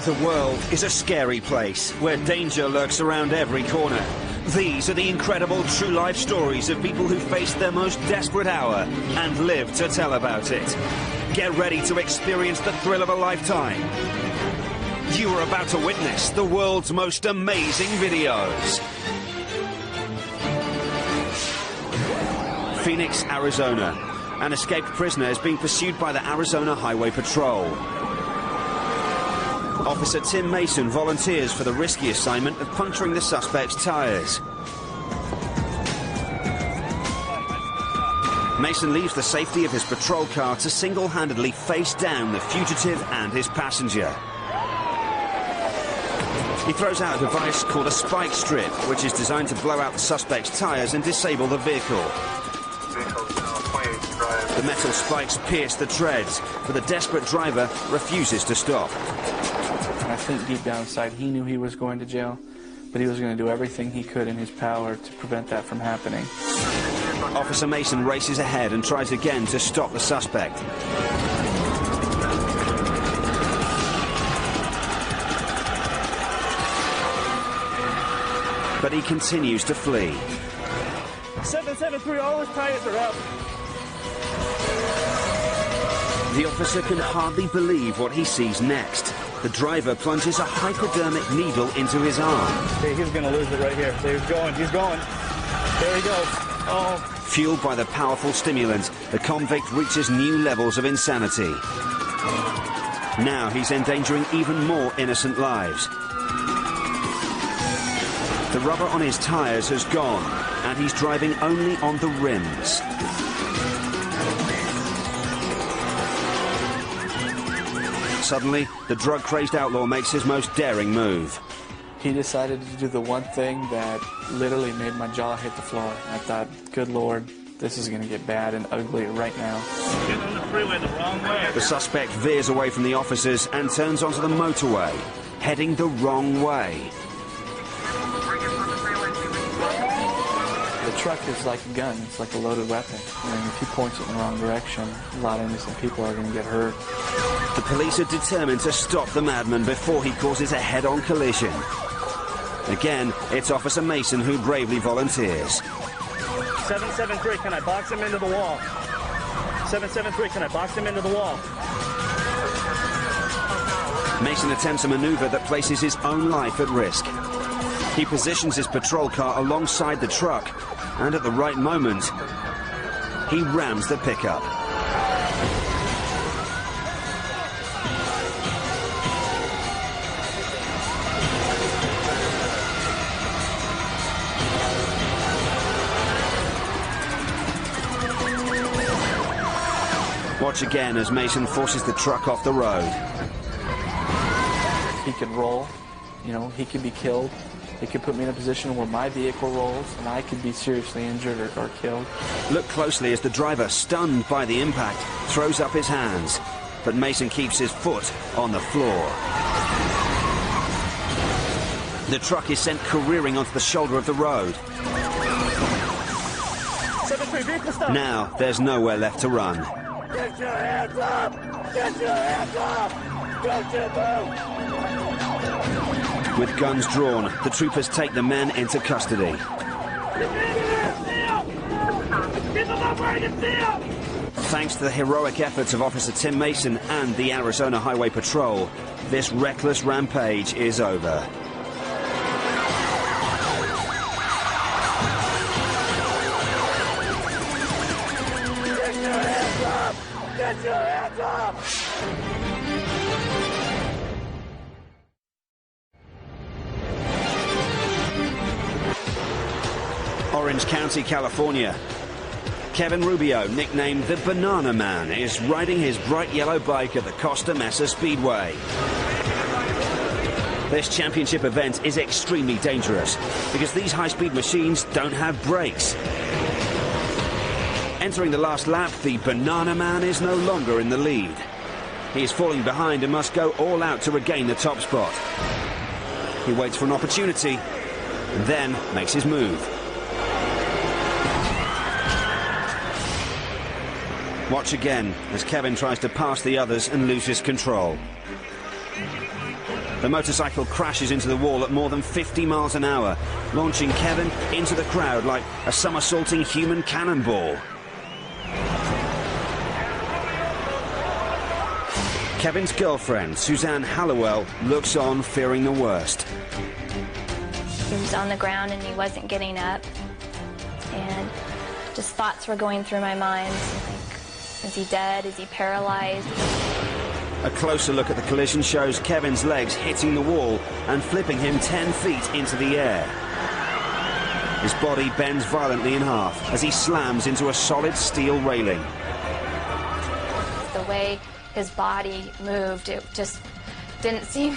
The world is a scary place where danger lurks around every corner. These are the incredible true-life stories of people who faced their most desperate hour and lived to tell about it. Get ready to experience the thrill of a lifetime. You are about to witness the world's most amazing videos. Phoenix, Arizona. An escaped prisoner is being pursued by the Arizona Highway Patrol. Officer Tim Mason volunteers for the risky assignment of puncturing the suspect's tires. Mason leaves the safety of his patrol car to single-handedly face down the fugitive and his passenger. He throws out a device called a spike strip, which is designed to blow out the suspect's tires and disable the vehicle. The metal spikes pierce the treads, but the desperate driver refuses to stop. I think deep down inside he knew he was going to jail, but he was going to do everything he could in his power to prevent that from happening. Officer Mason races ahead and tries again to stop the suspect. But he continues to flee. 773, all his tires are up. The officer can hardly believe what he sees next. The driver plunges a hypodermic needle into his arm. Okay, he's going to lose it right here. There he's going, he's going. There he goes. Oh. Fueled by the powerful stimulant, the convict reaches new levels of insanity. Now he's endangering even more innocent lives. The rubber on his tires has gone, and he's driving only on the rims. Suddenly, the drug-crazed outlaw makes his most daring move. He decided to do the one thing that literally made my jaw hit the floor. I thought, good Lord, this is going to get bad and ugly right now. Get on the freeway the wrong way. The suspect veers away from the officers and turns onto the motorway, heading the wrong way. The truck is like a gun. It's like a loaded weapon. And if he points it in the wrong direction, a lot of innocent people are going to get hurt. The police are determined to stop the madman before he causes a head-on collision. Again, it's Officer Mason who bravely volunteers. 773, can I box him into the wall? 773, can I box him into the wall? Mason attempts a maneuver that places his own life at risk. He positions his patrol car alongside the truck, and at the right moment, he rams the pickup. Watch again as Mason forces the truck off the road. He could roll, you know, he could be killed. It could put me in a position where my vehicle rolls and I could be seriously injured or killed. Look closely as the driver, stunned by the impact, throws up his hands. But Mason keeps his foot on the floor. The truck is sent careering onto the shoulder of the road. Now there's nowhere left to run. Get your hands up! Get your hands up! Don't you move! With guns drawn, the troopers take the men into custody. Thanks to the heroic efforts of Officer Tim Mason and the Arizona Highway Patrol, this reckless rampage is over. Get your hands up! Orange County, California. Kevin Rubio, nicknamed the Banana Man, is riding his bright yellow bike at the Costa Mesa Speedway. This championship event is extremely dangerous because these high-speed machines don't have brakes. Entering the last lap, the Banana Man is no longer in the lead. He is falling behind and must go all out to regain the top spot. He waits for an opportunity and then makes his move. Watch again as Kevin tries to pass the others and loses control. The motorcycle crashes into the wall at more than 50 miles an hour, launching Kevin into the crowd like a somersaulting human cannonball. Kevin's girlfriend, Suzanne Hallowell, looks on, fearing the worst. He was on the ground and he wasn't getting up. And just thoughts were going through my mind. Like, is he dead? Is he paralyzed? A closer look at the collision shows Kevin's legs hitting the wall and flipping him 10 feet into the air. His body bends violently in half as he slams into a solid steel railing. The way his body moved, it just didn't seem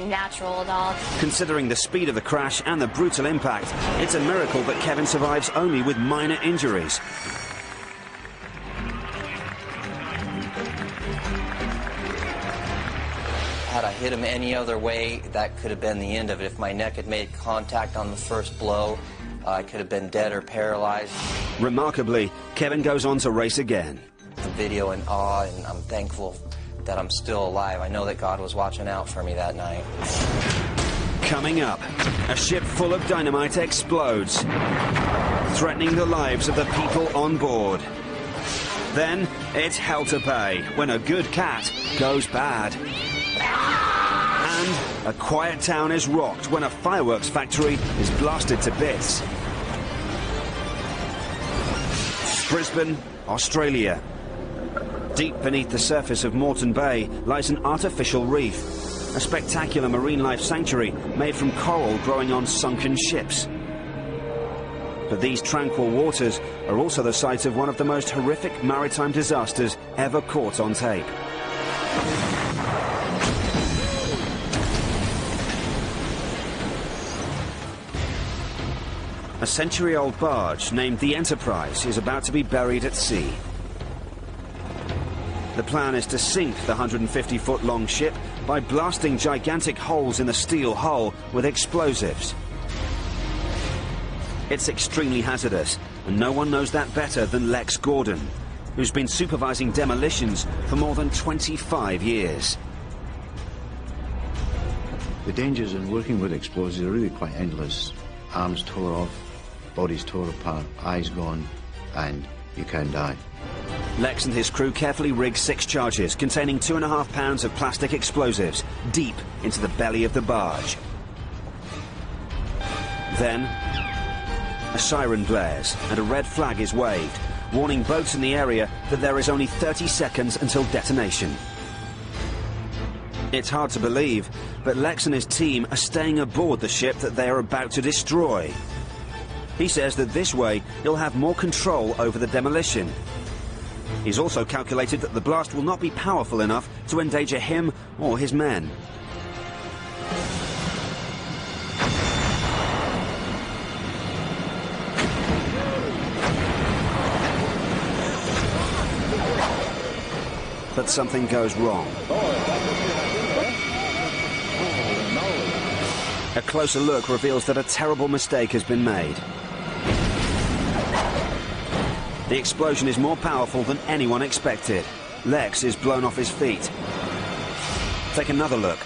natural at all. Considering the speed of the crash and the brutal impact, it's a miracle that Kevin survives only with minor injuries. Had I hit him any other way, that could have been the end of it. If my neck had made contact on the first blow, I could have been dead or paralyzed. Remarkably, Kevin goes on to race again. The video in awe, and I'm thankful that I'm still alive. I know that God was watching out for me that night. Coming up, a ship full of dynamite explodes, threatening the lives of the people on board. Then, it's hell to pay when a good cat goes bad. And a quiet town is rocked when a fireworks factory is blasted to bits. Brisbane, Australia. Deep beneath the surface of Moreton Bay lies an artificial reef, a spectacular marine life sanctuary made from coral growing on sunken ships. But these tranquil waters are also the site of one of the most horrific maritime disasters ever caught on tape. A century-old barge named the Enterprise is about to be buried at sea. The plan is to sink the 150-foot-long ship by blasting gigantic holes in the steel hull with explosives. It's extremely hazardous, and no one knows that better than Lex Gordon, who's been supervising demolitions for more than 25 years. The dangers in working with explosives are really quite endless. Arms tore off, bodies tore apart, eyes gone, and you can die. Lex and his crew carefully rig 6 charges containing 2.5 pounds of plastic explosives deep into the belly of the barge. Then, a siren blares and a red flag is waved, warning boats in the area that there is only 30 seconds until detonation. It's hard to believe, but Lex and his team are staying aboard the ship that they are about to destroy. He says that this way he'll have more control over the demolition. He's also calculated that the blast will not be powerful enough to endanger him or his men. But something goes wrong. A closer look reveals that a terrible mistake has been made. The explosion is more powerful than anyone expected. Lex is blown off his feet. Take another look.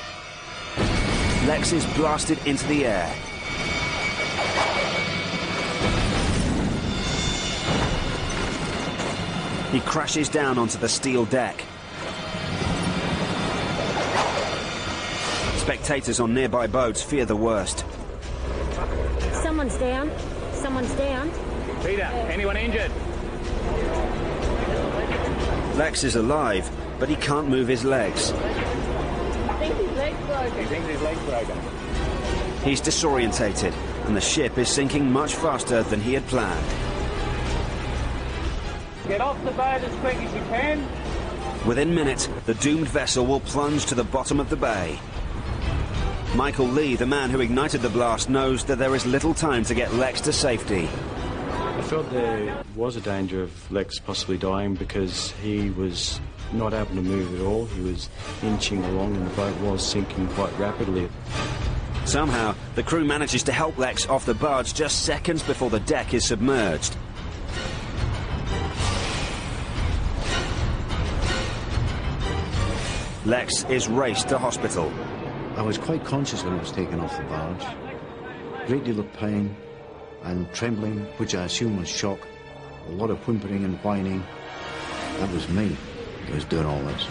Lex is blasted into the air. He crashes down onto the steel deck. Spectators on nearby boats fear the worst. Someone's down. Someone's down. Peter, anyone injured? Lex is alive, but he can't move his legs. I think his leg's broken. He thinks his leg's broken. He's disorientated, and the ship is sinking much faster than he had planned. Get off the boat as quick as you can. Within minutes, the doomed vessel will plunge to the bottom of the bay. Michael Lee, the man who ignited the blast, knows that there is little time to get Lex to safety. I felt there was a danger of Lex possibly dying because he was not able to move at all. He was inching along and the boat was sinking quite rapidly. Somehow, the crew manages to help Lex off the barge just seconds before the deck is submerged. Lex is raced to hospital. I was quite conscious when I was taken off the barge. Great deal of pain and trembling, which I assume was shock. A lot of whimpering and whining. That was me that was doing all this.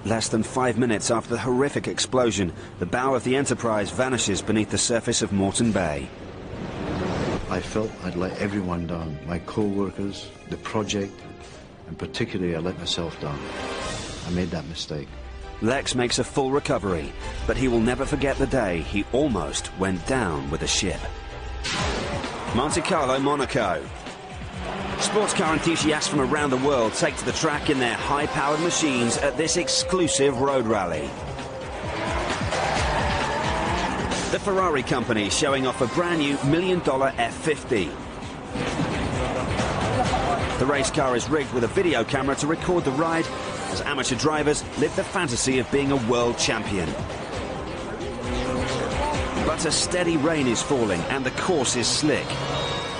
Less than 5 minutes after the horrific explosion, the bow of the Enterprise vanishes beneath the surface of Moreton Bay. I felt I'd let everyone down, my co-workers, the project, and particularly I let myself down. I made that mistake. Lex makes a full recovery, but he will never forget the day he almost went down with a ship. Monte Carlo, Monaco. Sports car enthusiasts from around the world take to the track in their high-powered machines at this exclusive road rally. The Ferrari company showing off a brand new $1 million F50. The race car is rigged with a video camera to record the ride as amateur drivers live the fantasy of being a world champion. But a steady rain is falling and the course is slick.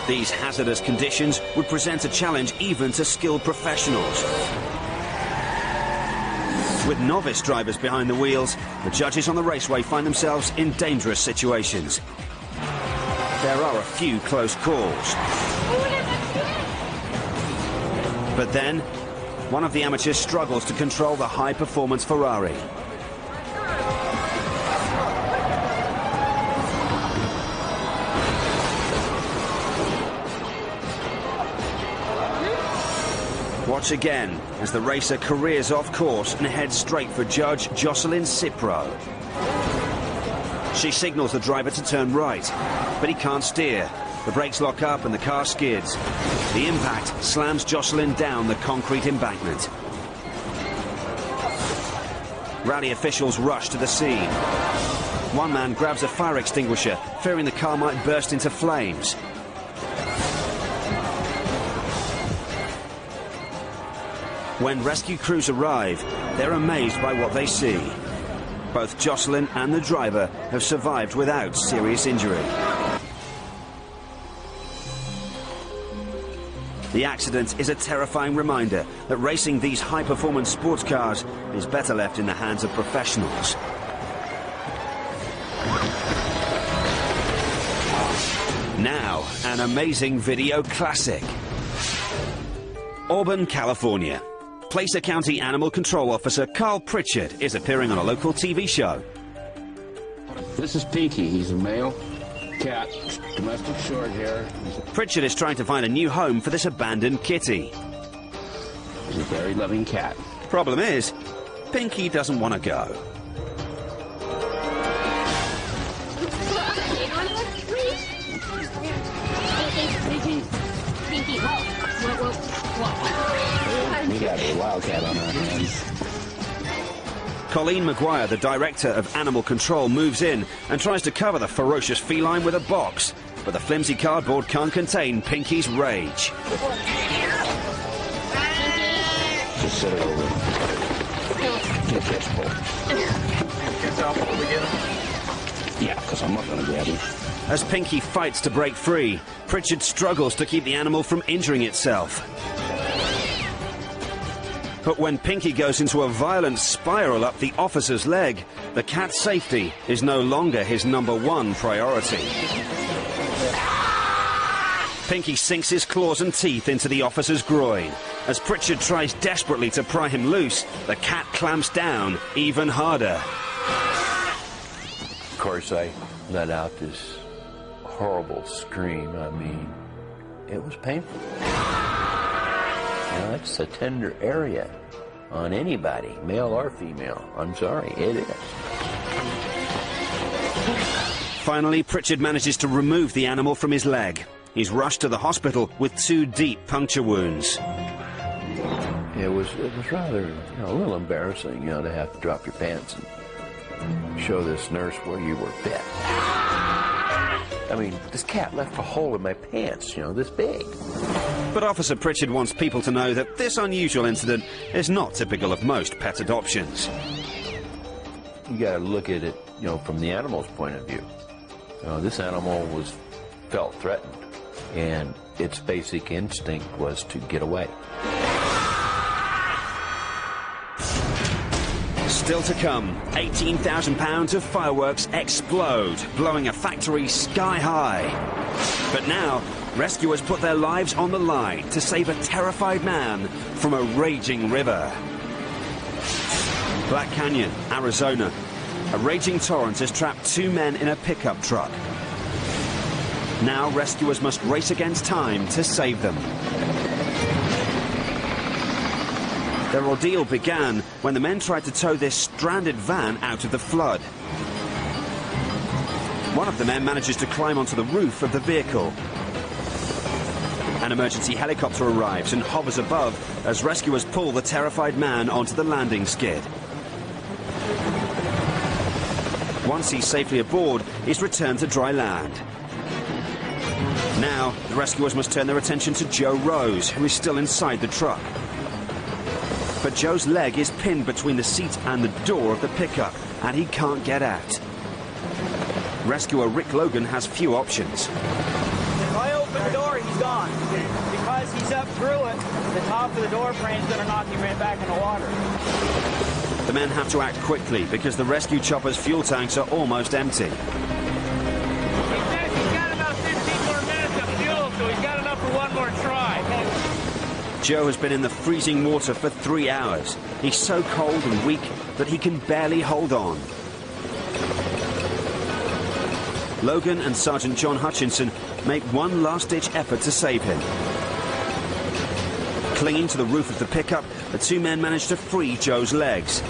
These hazardous conditions would present a challenge even to skilled professionals. With novice drivers behind the wheels, the judges on the raceway find themselves in dangerous situations. There are a few close calls. But then, one of the amateurs struggles to control the high-performance Ferrari. Watch again as the racer careers off course and heads straight for Judge Jocelyn Cipro. She signals the driver to turn right, but he can't steer. The brakes lock up and the car skids. The impact slams Jocelyn down the concrete embankment. Rally officials rush to the scene. One man grabs a fire extinguisher, fearing the car might burst into flames. When rescue crews arrive, they're amazed by what they see. Both Jocelyn and the driver have survived without serious injury. The accident is a terrifying reminder that racing these high-performance sports cars is better left in the hands of professionals. Now, an amazing video classic. Auburn, California. Placer County Animal Control Officer Carl Pritchard is appearing on a local TV show. This is Pinky. He's a male cat, domestic short hair. Pritchard is trying to find a new home for this abandoned kitty. He's a very loving cat. Problem is, Pinky doesn't want to go. We got a wildcat on our hands. Colleen McGuire, the director of Animal Control, moves in and tries to cover the ferocious feline with a box, but the flimsy cardboard can't contain Pinky's rage. Just sit it over. Get this pull. Yeah, because I'm not going to grab him. As Pinky fights to break free, Pritchard struggles to keep the animal from injuring itself. But when Pinky goes into a violent spiral up the officer's leg, the cat's safety is no longer his #1 priority. Pinky sinks his claws and teeth into the officer's groin. As Pritchard tries desperately to pry him loose, the cat clamps down even harder. Of course, I let out this horrible scream. I mean, it was painful. You know, it's a tender area on anybody, male or female. I'm sorry, it is. Finally, Pritchard manages to remove the animal from his leg. He's rushed to the hospital with 2 deep puncture wounds. It was rather, a little embarrassing, to have to drop your pants and show this nurse where you were bit. I mean, this cat left a hole in my pants, this big. But Officer Pritchard wants people to know that this unusual incident is not typical of most pet adoptions. You got to look at it, from the animal's point of view. This animal felt threatened, and its basic instinct was to get away. Still to come, 18,000 pounds of fireworks explode, blowing a factory sky high. But now, rescuers put their lives on the line to save a terrified man from a raging river. Black Canyon, Arizona. A raging torrent has trapped 2 men in a pickup truck. Now rescuers must race against time to save them. Their ordeal began when the men tried to tow this stranded van out of the flood. One of the men manages to climb onto the roof of the vehicle. An emergency helicopter arrives and hovers above as rescuers pull the terrified man onto the landing skid. Once he's safely aboard, he's returned to dry land. Now, the rescuers must turn their attention to Joe Rose, who is still inside the truck. But Joe's leg is pinned between the seat and the door of the pickup, and he can't get out. Rescuer Rick Logan has few options. If I open the door, he's gone. Because he's up through it, the top of the door frame is going to knock him right back in the water. The men have to act quickly because the rescue chopper's fuel tanks are almost empty. He says he's got about 15 more minutes of fuel, so he's got enough for one more try. Joe has been in the freezing water for 3 hours. He's so cold and weak that he can barely hold on. Logan and Sergeant John Hutchinson make one last-ditch effort to save him. Clinging to the roof of the pickup, the 2 men manage to free Joe's legs.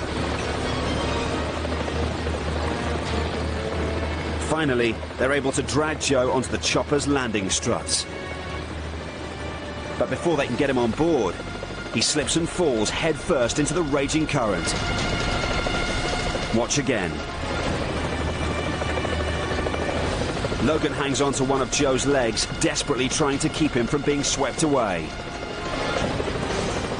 Finally, they're able to drag Joe onto the chopper's landing struts. But before they can get him on board, he slips and falls headfirst into the raging current. Watch again. Logan hangs onto one of Joe's legs, desperately trying to keep him from being swept away.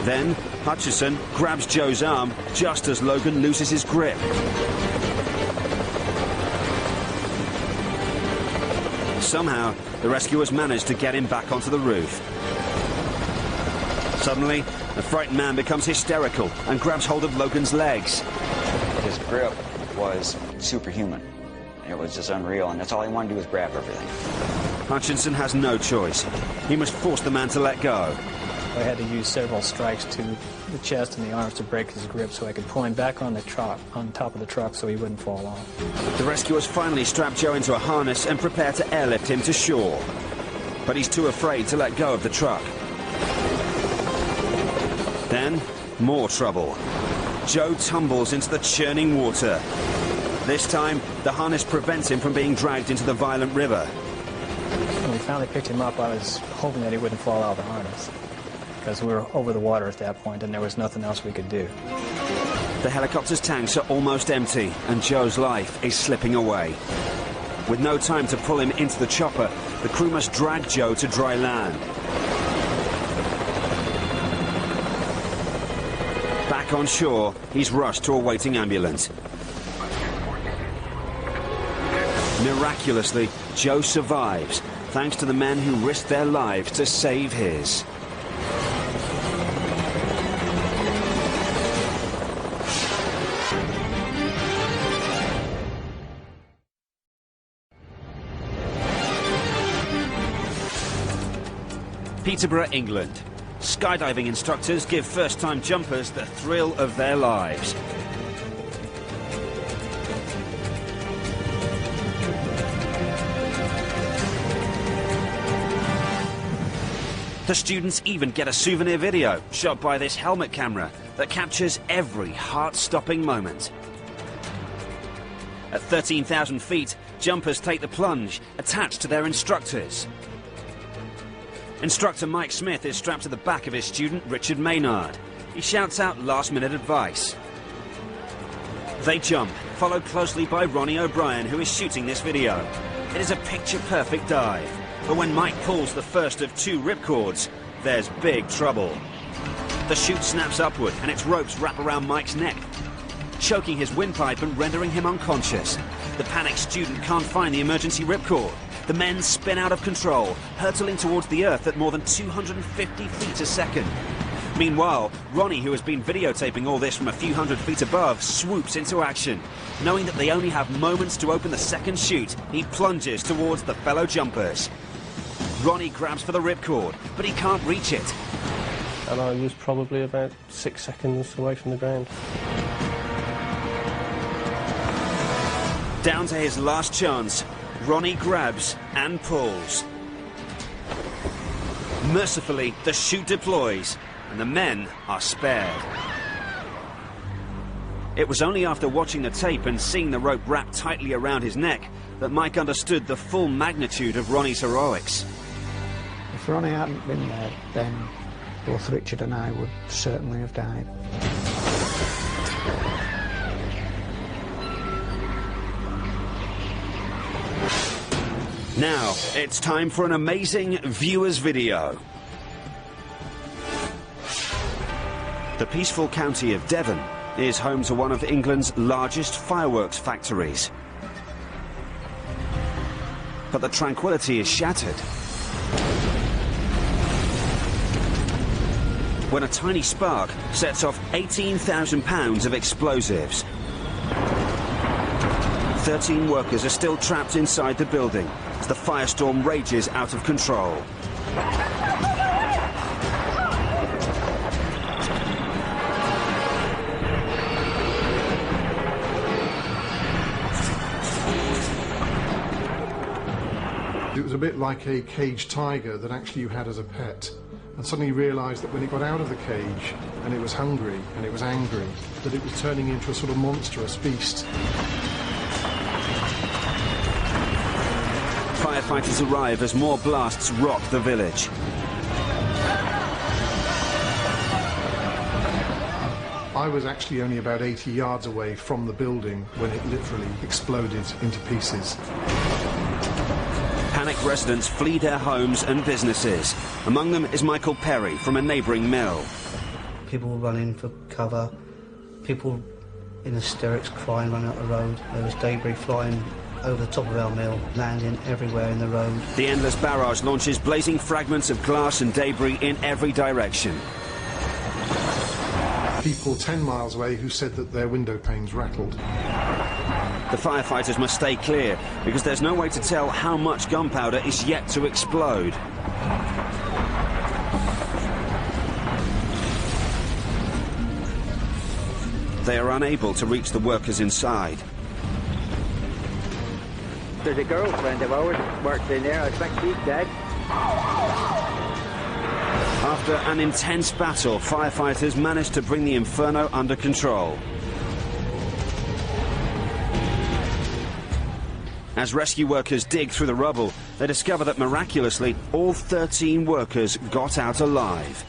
Then, Hutchison grabs Joe's arm just as Logan loses his grip. Somehow, the rescuers manage to get him back onto the roof. Suddenly, the frightened man becomes hysterical and grabs hold of Logan's legs. His grip was superhuman. It was just unreal, and that's all he wanted to do was grab everything. Hutchinson has no choice. He must force the man to let go. I had to use several strikes to the chest and the arms to break his grip so I could pull him back on the truck, on top of the truck, so he wouldn't fall off. The rescuers finally strap Joe into a harness and prepare to airlift him to shore. But he's too afraid to let go of the truck. Then, more trouble. Joe tumbles into the churning water. This time, the harness prevents him from being dragged into the violent river. When we finally picked him up, I was hoping that he wouldn't fall out of the harness, because we were over the water at that point and there was nothing else we could do. The helicopter's tanks are almost empty and Joe's life is slipping away. With no time to pull him into the chopper, the crew must drag Joe to dry land. Back on shore, he's rushed to a waiting ambulance. Miraculously, Joe survives, thanks to the men who risked their lives to save his. Peterborough, England. Skydiving instructors give first-time jumpers the thrill of their lives. The students even get a souvenir video shot by this helmet camera that captures every heart-stopping moment. At 13,000 feet, jumpers take the plunge, attached to their instructors. Instructor Mike Smith is strapped to the back of his student, Richard Maynard. He shouts out last-minute advice. They jump, followed closely by Ronnie O'Brien, who is shooting this video. It is a picture-perfect dive. But when Mike pulls the first of 2 ripcords, there's big trouble. The chute snaps upward and its ropes wrap around Mike's neck, choking his windpipe and rendering him unconscious. The panicked student can't find the emergency ripcord. The men spin out of control, hurtling towards the earth at more than 250 feet a second. Meanwhile, Ronnie, who has been videotaping all this from a few hundred feet above, swoops into action. Knowing that they only have moments to open the second chute, he plunges towards the fellow jumpers. Ronnie grabs for the ripcord, but he can't reach it. And I was probably about 6 seconds away from the ground. Down to his last chance, Ronnie grabs and pulls. Mercifully, the chute deploys, and the men are spared. It was only after watching the tape and seeing the rope wrapped tightly around his neck that Mike understood the full magnitude of Ronnie's heroics. If Ronnie hadn't been there, then both Richard and I would certainly have died. Now, it's time for an amazing viewer's video. The peaceful county of Devon is home to one of England's largest fireworks factories. But the tranquility is shattered when a tiny spark sets off 18,000 pounds of explosives. 13 workers are still trapped inside the building as the firestorm rages out of control. It was a bit like a caged tiger that actually you had as a pet, and suddenly you realised that when it got out of the cage and it was hungry and it was angry, that it was turning into a sort of monstrous beast. Firefighters arrive as more blasts rock the village. I was actually only about 80 yards away from the building when it literally exploded into pieces. Panicked residents flee their homes and businesses. Among them is Michael Perry from a neighbouring mill. People were running for cover, people in hysterics crying, running up the road. There was debris flying over the top of our mill, landing everywhere in the road. The endless barrage launches blazing fragments of glass and debris in every direction. People 10 miles away who said that their window panes rattled. The firefighters must stay clear because there's no way to tell how much gunpowder is yet to explode. They are unable to reach the workers inside. There's a girlfriend of ours that works in there. I think she's dead. After an intense battle, firefighters managed to bring the inferno under control. As rescue workers dig through the rubble, they discover that miraculously all 13 workers got out alive.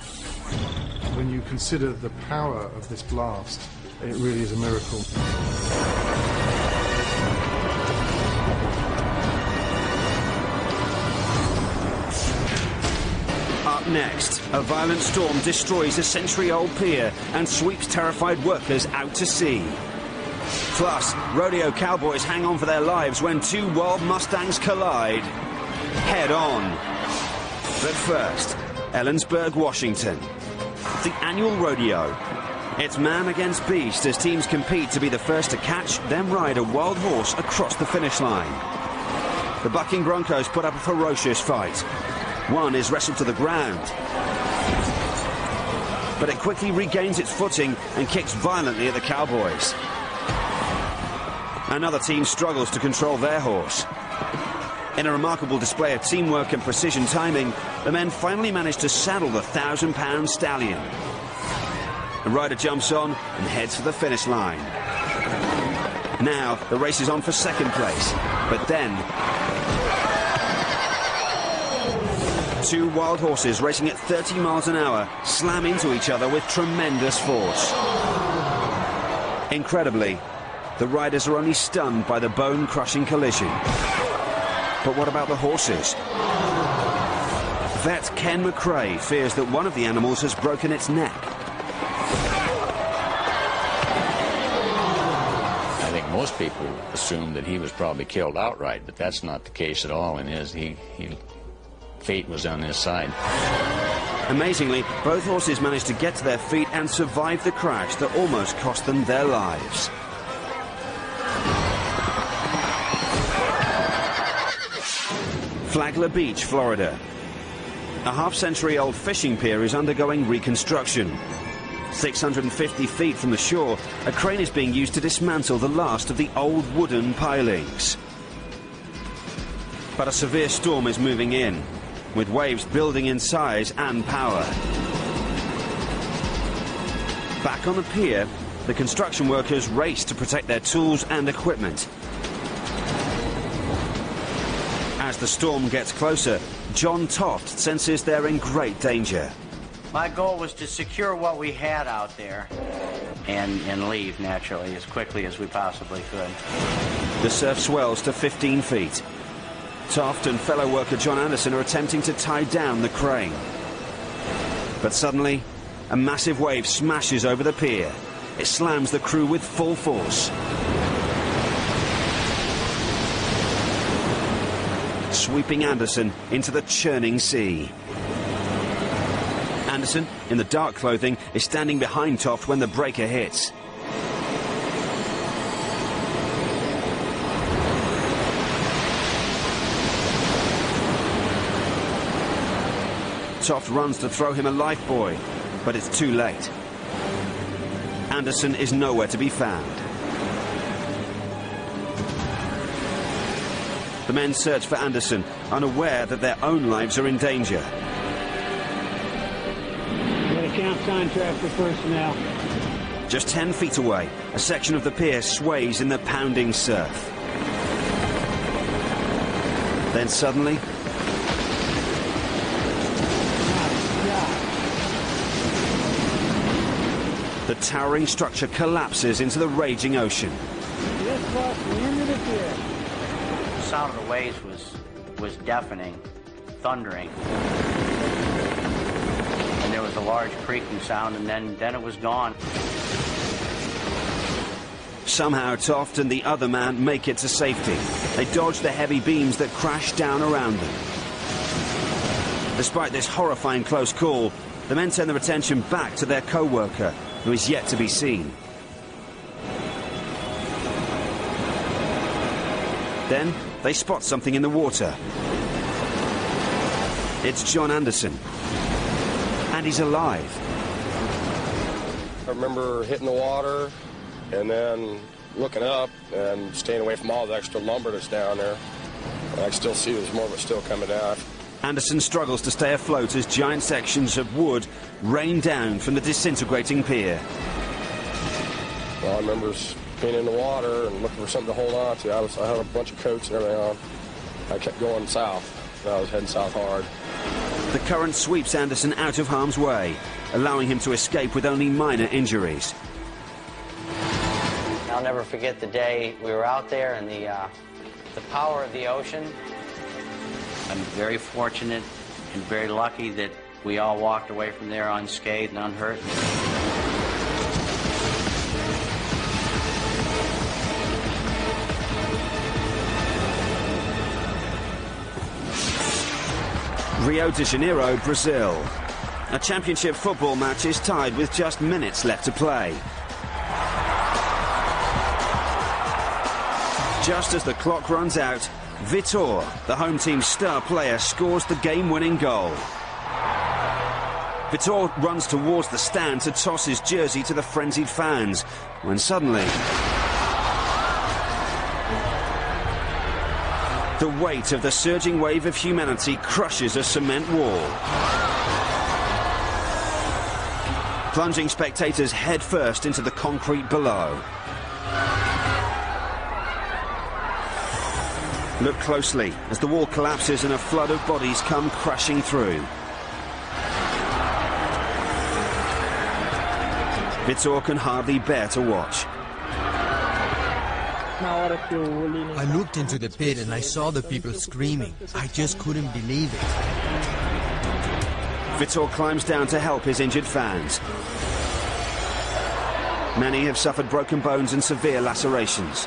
When you consider the power of this blast, it really is a miracle. Up next, a violent storm destroys a century-old pier and sweeps terrified workers out to sea. Plus, rodeo cowboys hang on for their lives when two wild Mustangs collide head on. But first, Ellensburg, Washington. The annual rodeo. It's man against beast as teams compete to be the first to catch, then ride a wild horse across the finish line. The bucking Broncos put up a ferocious fight. One is wrestled to the ground, but it quickly regains its footing and kicks violently at the cowboys. Another team struggles to control their horse. In a remarkable display of teamwork and precision timing, the men finally manage to saddle the 1,000-pound stallion. The rider jumps on and heads for the finish line. Now, the race is on for second place, but then two wild horses racing at 30 miles an hour slam into each other with tremendous force. Incredibly, the riders are only stunned by the bone-crushing collision. But what about the horses? Vet Ken McRae fears that one of the animals has broken its neck. I think most people assume that he was probably killed outright, but that's not the case at all. And fate was on his side. Amazingly, both horses managed to get to their feet and survive the crash that almost cost them their lives. Flagler Beach, Florida. A half-century-old fishing pier is undergoing reconstruction. 650 feet from the shore, a crane is being used to dismantle the last of the old wooden pilings. But a severe storm is moving in, with waves building in size and power. Back on the pier, the construction workers race to protect their tools and equipment. As the storm gets closer, John Toft senses they're in great danger. My goal was to secure what we had out there and leave, naturally, as quickly as we possibly could. The surf swells to 15 feet. Toft and fellow worker John Anderson are attempting to tie down the crane. But suddenly, a massive wave smashes over the pier. It slams the crew with full force. Sweeping Anderson into the churning sea. Anderson, in the dark clothing, is standing behind Toft when the breaker hits. Toft runs to throw him a lifebuoy, but it's too late. Anderson is nowhere to be found. The men search for Anderson, unaware that their own lives are in danger. Count contract for personnel. Just 10 feet away, a section of the pier sways in the pounding surf. Then suddenly, the towering structure collapses into the raging ocean. This was the end of the pier. The sound of the waves was deafening, thundering. And there was a large creaking sound, and then it was gone. Somehow Toft and the other man make it to safety. They dodge the heavy beams that crash down around them. Despite this horrifying close call, the men turn their attention back to their co-worker, who is yet to be seen. Then they spot something in the water. It's John Anderson. And he's alive. I remember hitting the water and then looking up and staying away from all the extra lumber that's down there. And I can still see there's more of it still coming down. Anderson struggles to stay afloat as giant sections of wood rain down from the disintegrating pier. Well, I remember being in the water and looking for something to hold on to. I had a bunch of coats and everything on. I kept going south, and I was heading south hard. The current sweeps Anderson out of harm's way, allowing him to escape with only minor injuries. I'll never forget the day we were out there and the power of the ocean. I'm very fortunate and very lucky that we all walked away from there unscathed and unhurt. Rio de Janeiro, Brazil. A championship football match is tied with just minutes left to play. Just as the clock runs out, Vitor, the home team's star player, scores the game-winning goal. Vitor runs towards the stand to toss his jersey to the frenzied fans, when suddenly the weight of the surging wave of humanity crushes a cement wall. Plunging spectators head first into the concrete below. Look closely as the wall collapses and a flood of bodies come crashing through. Vitor can hardly bear to watch. I looked into the pit and I saw the people screaming. I just couldn't believe it. Vitor climbs down to help his injured fans. Many have suffered broken bones and severe lacerations.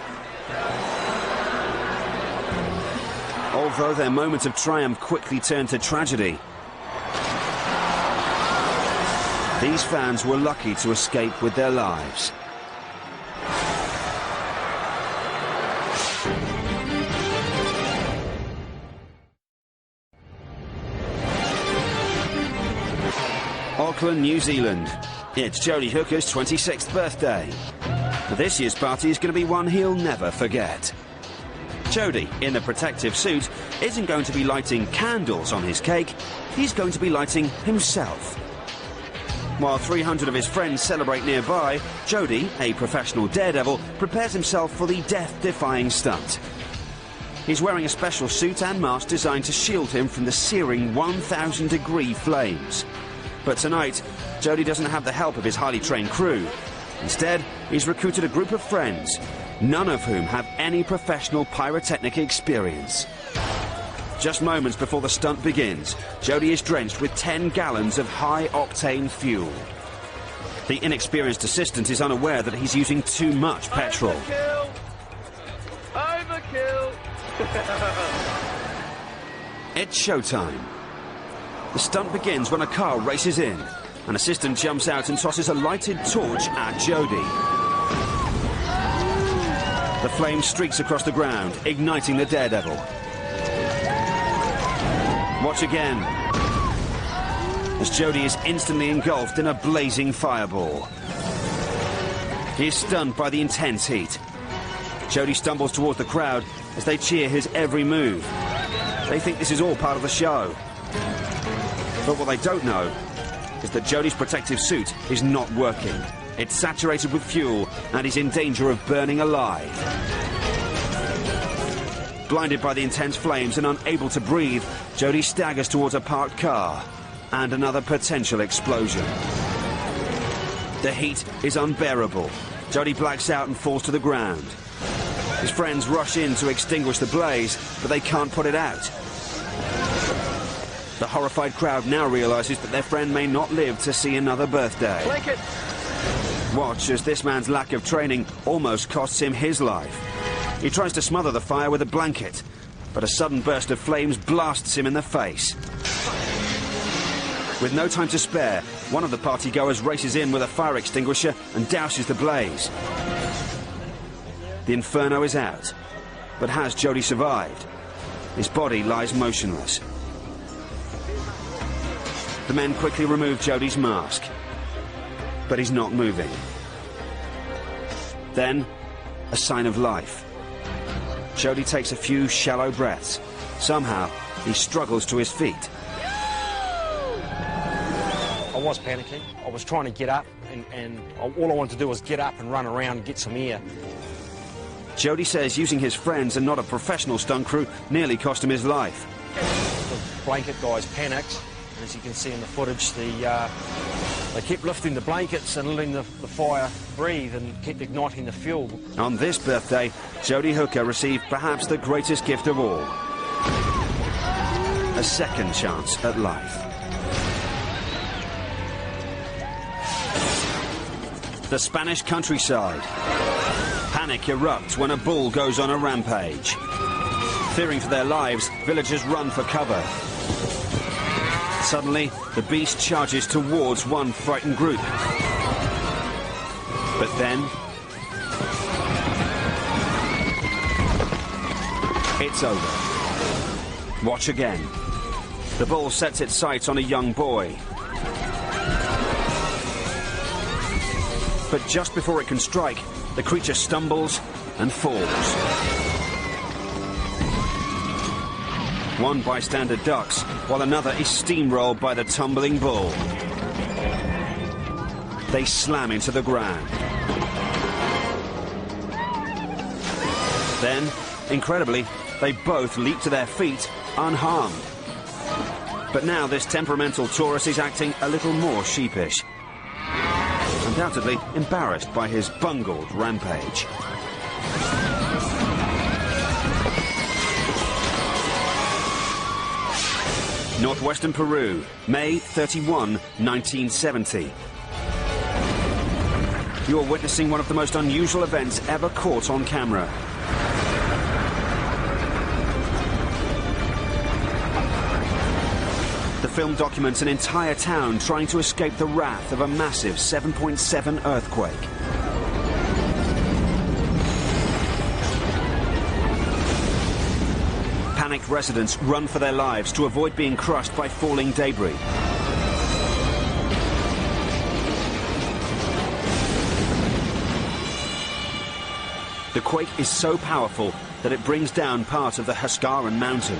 Although their moment of triumph quickly turned to tragedy, These fans were lucky to escape with their lives. Auckland, New Zealand. It's Jody Hooker's 26th birthday. This year's party is going to be one he'll never forget. Jody, in the protective suit, isn't going to be lighting candles on his cake, he's going to be lighting himself. While 300 of his friends celebrate nearby, Jody, a professional daredevil, prepares himself for the death-defying stunt. He's wearing a special suit and mask designed to shield him from the searing 1,000-degree flames. But tonight, Jody doesn't have the help of his highly trained crew. Instead, he's recruited a group of friends, none of whom have any professional pyrotechnic experience. Just moments before the stunt begins, Jody is drenched with 10 gallons of high-octane fuel. The inexperienced assistant is unaware that he's using too much petrol. Overkill! It's showtime. The stunt begins when a car races in. An assistant jumps out and tosses a lighted torch at Jody. The flame streaks across the ground, igniting the daredevil. Watch again, as Jody is instantly engulfed in a blazing fireball. He is stunned by the intense heat. Jody stumbles towards the crowd as they cheer his every move. They think this is all part of the show. But what they don't know is that Jody's protective suit is not working. It's saturated with fuel and he's in danger of burning alive. Blinded by the intense flames and unable to breathe, Jody staggers towards a parked car and another potential explosion. The heat is unbearable. Jody blacks out and falls to the ground. His friends rush in to extinguish the blaze, but they can't put it out. The horrified crowd now realizes that their friend may not live to see another birthday. Blanket. Watch as this man's lack of training almost costs him his life. He tries to smother the fire with a blanket, but a sudden burst of flames blasts him in the face. With no time to spare, one of the partygoers races in with a fire extinguisher and douses the blaze. The inferno is out, but has Jody survived? His body lies motionless. The men quickly remove Jody's mask, but he's not moving. Then, a sign of life. Jody takes a few shallow breaths. Somehow, he struggles to his feet. I was panicking. I was trying to get up, and all I wanted to do was get up and run around and get some air. Jody says using his friends and not a professional stunt crew nearly cost him his life. The blanket guys panicked. As you can see in the footage, they kept lifting the blankets and letting the fire breathe and kept igniting the fuel. On this birthday, Jody Hooker received perhaps the greatest gift of all. A second chance at life. The Spanish countryside. Panic erupts when a bull goes on a rampage. Fearing for their lives, villagers run for cover. Suddenly, the beast charges towards one frightened group. But then, it's over. Watch again. The bull sets its sights on a young boy. But just before it can strike, the creature stumbles and falls. One bystander ducks, while another is steamrolled by the tumbling bull. They slam into the ground. Then, incredibly, they both leap to their feet, unharmed. But now this temperamental tourist is acting a little more sheepish. Undoubtedly embarrassed by his bungled rampage. Northwestern Peru, May 31, 1970. You're witnessing one of the most unusual events ever caught on camera. The film documents an entire town trying to escape the wrath of a massive 7.7 earthquake. Panicked residents run for their lives to avoid being crushed by falling debris. The quake is so powerful that it brings down part of the Husqvarna mountain.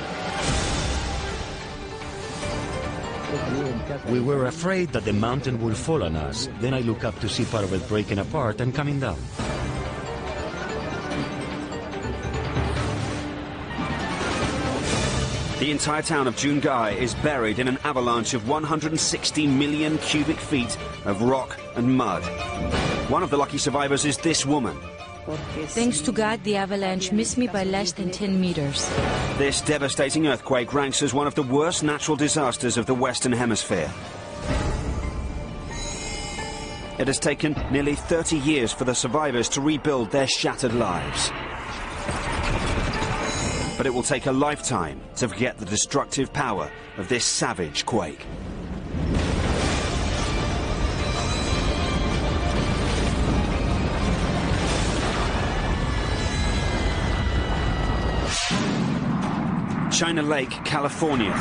We were afraid that the mountain would fall on us. Then I look up to see part of it breaking apart and coming down. The entire town of Jungai is buried in an avalanche of 160 million cubic feet of rock and mud. One of the lucky survivors is this woman. Thanks to God, the avalanche missed me by less than 10 meters. This devastating earthquake ranks as one of the worst natural disasters of the Western Hemisphere. It has taken nearly 30 years for the survivors to rebuild their shattered lives. But it will take a lifetime to forget the destructive power of this savage quake. China Lake, California.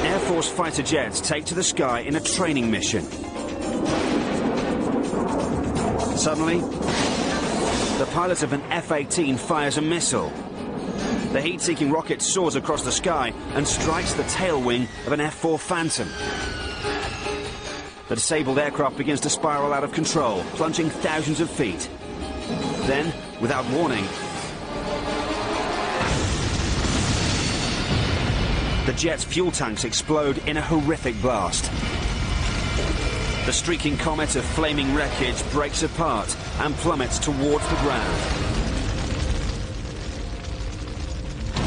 Air Force fighter jets take to the sky in a training mission. Suddenly, the pilot of an F-18 fires a missile. The heat-seeking rocket soars across the sky and strikes the tail wing of an F-4 Phantom. The disabled aircraft begins to spiral out of control, plunging thousands of feet. Then, without warning, the jet's fuel tanks explode in a horrific blast. The streaking comet of flaming wreckage breaks apart and plummets towards the ground.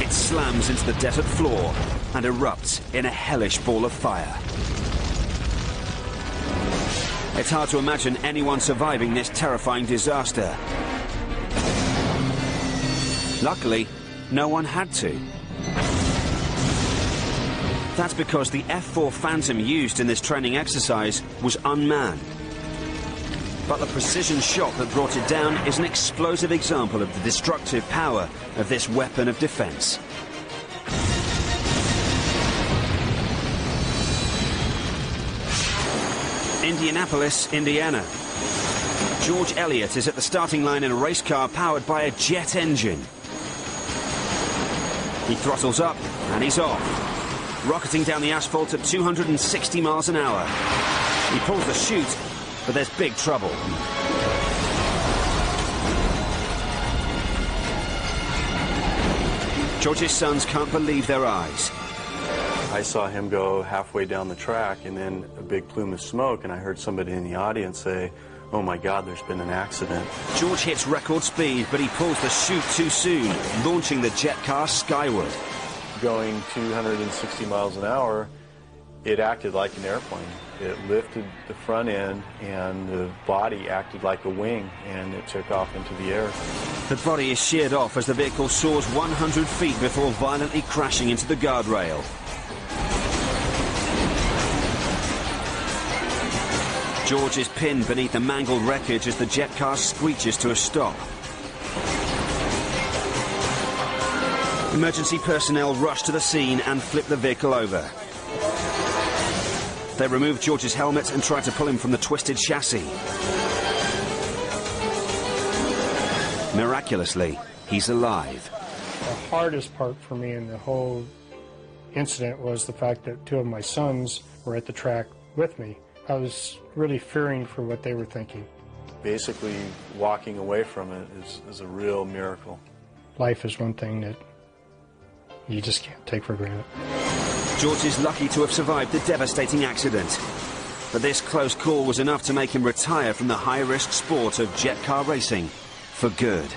It slams into the desert floor and erupts in a hellish ball of fire. It's hard to imagine anyone surviving this terrifying disaster. Luckily, no one had to. That's because the F-4 Phantom used in this training exercise was unmanned. But the precision shot that brought it down is an explosive example of the destructive power of this weapon of defense. Indianapolis, Indiana. George Elliott is at the starting line in a race car powered by a jet engine. He throttles up and he's off, rocketing down the asphalt at 260 miles an hour. He pulls the chute, but there's big trouble. George's sons can't believe their eyes. I saw him go halfway down the track and then a big plume of smoke, and I heard somebody in the audience say, "Oh my God, there's been an accident." George hits record speed, but he pulls the chute too soon, launching the jet car skyward. Going 260 miles an hour, it acted like an airplane. It lifted the front end, and the body acted like a wing, and it took off into the air. The body is sheared off as the vehicle soars 100 feet before violently crashing into the guardrail. George is pinned beneath the mangled wreckage as the jet car screeches to a stop. Emergency personnel rush to the scene and flip the vehicle over. They remove George's helmet and try to pull him from the twisted chassis. Miraculously, he's alive. The hardest part for me in the whole incident was the fact that two of my sons were at the track with me. I was really fearing for what they were thinking. Basically, walking away from it is a real miracle. Life is one thing that you just can't take for granted. George is lucky to have survived the devastating accident. But this close call was enough to make him retire from the high-risk sport of jet car racing for good.